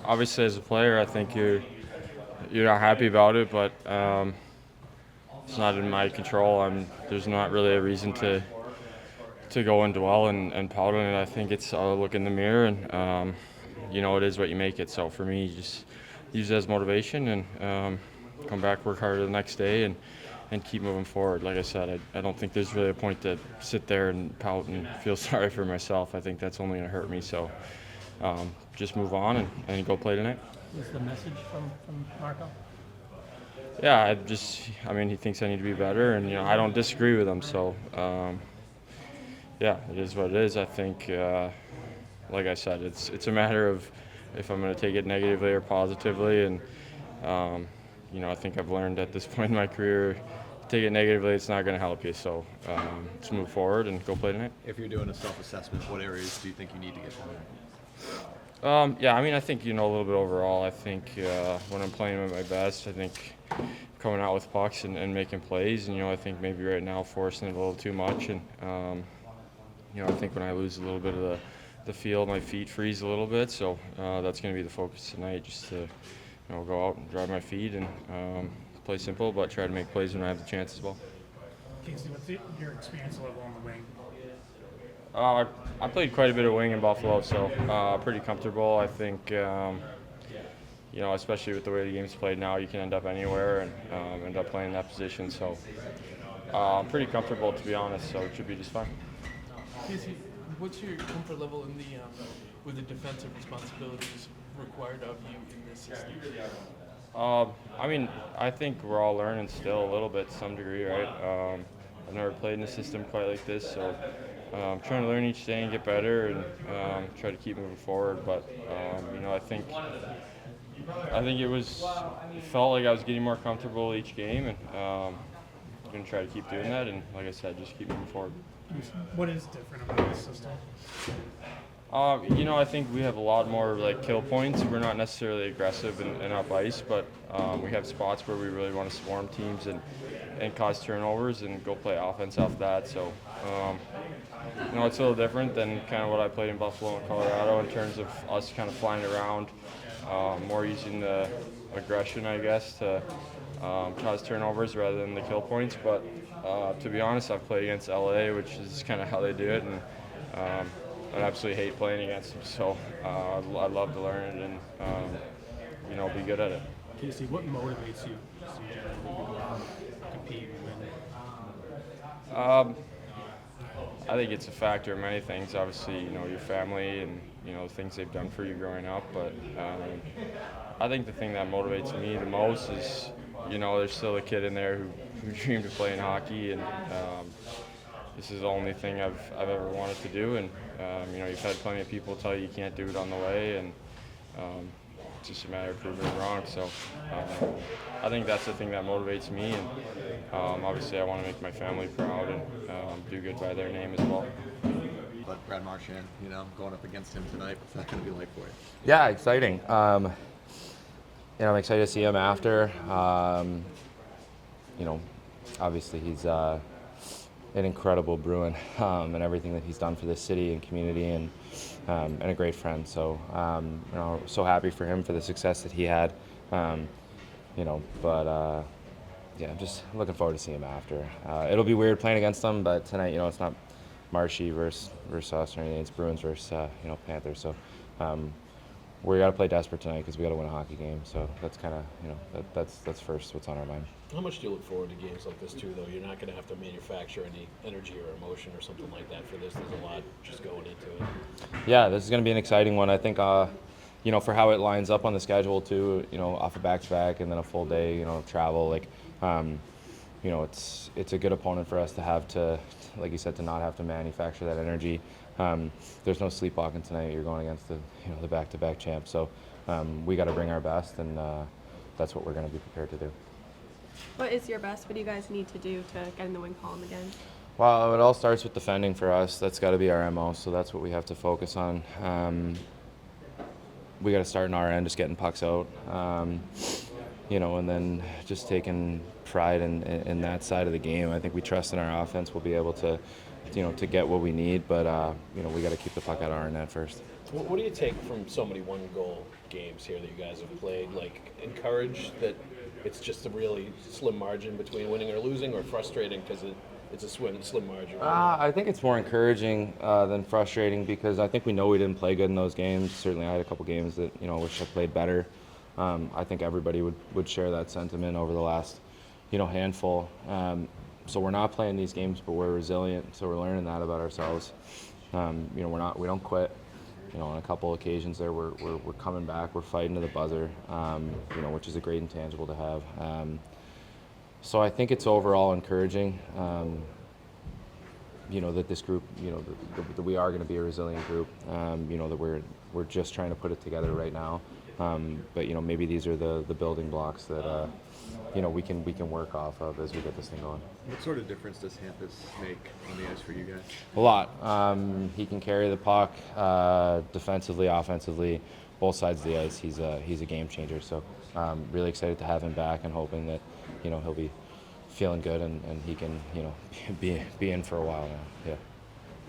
obviously as a player, I think you're not happy about it, but it's not in my control. There's not really a reason to go and dwell and pout on it. I think it's look in the mirror and it is what you make it. So for me, just use it as motivation and come back, work harder the next day, and keep moving forward. Like I said, I don't think there's really a point to sit there and pout and feel sorry for myself. I think that's only going to hurt me. So just move on and go play tonight. What's the message from Marco? Yeah, he thinks I need to be better, and I don't disagree with him. So yeah, it is what it is. I think, like I said, it's a matter of if I'm going to take it negatively or positively, and I think I've learned at this point in my career, take it negatively, it's not going to help you. So let's move forward and go play tonight. If you're doing a self-assessment, what areas do you think you need to get better? I think a little bit overall. I think when I'm playing at my best, I think coming out with pucks and making plays, and I think maybe right now forcing it a little too much, and I think when I lose a little bit of the feel, my feet freeze a little bit. So that's going to be the focus tonight, just to go out and drive my feet and play simple, but try to make plays when I have the chance as well. Casey, what's your experience level on the wing? I played quite a bit of wing in Buffalo, so pretty comfortable. I think, especially with the way the game's played now, you can end up anywhere and end up playing that position. So I'm pretty comfortable, to be honest, so it should be just fine. Casey, what's your comfort level in with the defensive responsibilities required of you in this system? I think we're all learning still a little bit to some degree, right? I've never played in a system quite like this, so I'm trying to learn each day and get better and try to keep moving forward. But I think it felt like I was getting more comfortable each game, and I'm going to try to keep doing that. And like I said, just keep moving forward. What is different about this system? I think we have a lot more kill points. We're not necessarily aggressive and up ice, but we have spots where we really want to swarm teams and cause turnovers and go play offense off that. So, it's a little different than kind of what I played in Buffalo and Colorado in terms of us kind of flying around, more using the aggression, I guess, to cause turnovers rather than the kill points. But to be honest, I've played against LA, which is kind of how they do it, and I absolutely hate playing against them. So I'd love to learn it and be good at it. Casey, what motivates you to go out and compete and win? I think it's a factor of many things. Obviously, your family and things they've done for you growing up. But I think the thing that motivates me the most is there's still a kid in there who dreamed of playing hockey, and this is the only thing I've ever wanted to do. And you've had plenty of people tell you can't do it on the way, and it's just a matter of proving it wrong. So I think that's the thing that motivates me, and obviously I want to make my family proud and do good by their name as well. But Brad Marchand, going up against him tonight, what's that going to be like for you? Yeah, exciting. I'm excited to see him after. Obviously he's an incredible Bruin and everything that he's done for this city and community, and a great friend. So, so happy for him for the success that he had. I'm just looking forward to seeing him after. It'll be weird playing against them, but tonight, it's not Marshy versus us or anything. It's Bruins versus, Panthers. So we got to play desperate tonight because we got to win a hockey game. So that's kind of, that's first what's on our mind. How much do you look forward to games like this too, though? You're not going to have to manufacture any energy or emotion or something like that for this. There's a lot just going into it. Yeah, this is going to be an exciting one. I think, for how it lines up on the schedule too, off a back-to-back and then a full day, of travel, it's a good opponent for us to have to, like you said, to not have to manufacture that energy. There's no sleepwalking tonight. You're going against the back-to-back champ. So we got to bring our best, and that's what we're going to be prepared to do. What is your best? What do you guys need to do to get in the win column again? Well, it all starts with defending for us. That's got to be our MO, so that's what we have to focus on. We got to start in our end, just getting pucks out, and then just taking pride in that side of the game. I think we trust in our offense. We'll be able to, to get what we need, but, we got to keep the puck out of our net first. What do you take from so many one-goal games here that you guys have played, like encouraged that it's just a really slim margin between winning or losing, or frustrating because it's a slim margin? I think it's more encouraging than frustrating because I think we know we didn't play good in those games. Certainly, I had a couple games that wish I played better. I think everybody would share that sentiment over the last handful. So we're not playing these games, but we're resilient. So we're learning that about ourselves. We don't quit. On a couple occasions there, we're coming back. We're fighting to the buzzer. Which is a great intangible to have. So I think it's overall encouraging. That this group, that we are going to be a resilient group. That we're just trying to put it together right now. But maybe these are the building blocks that we can work off of as we get this thing going. What sort of difference does Hampus make on the ice for you guys? A lot. He can carry the puck defensively, offensively, both sides of the ice. He's a game changer. So really excited to have him back and hoping that he'll be feeling good and he can be in for a while now. Yeah.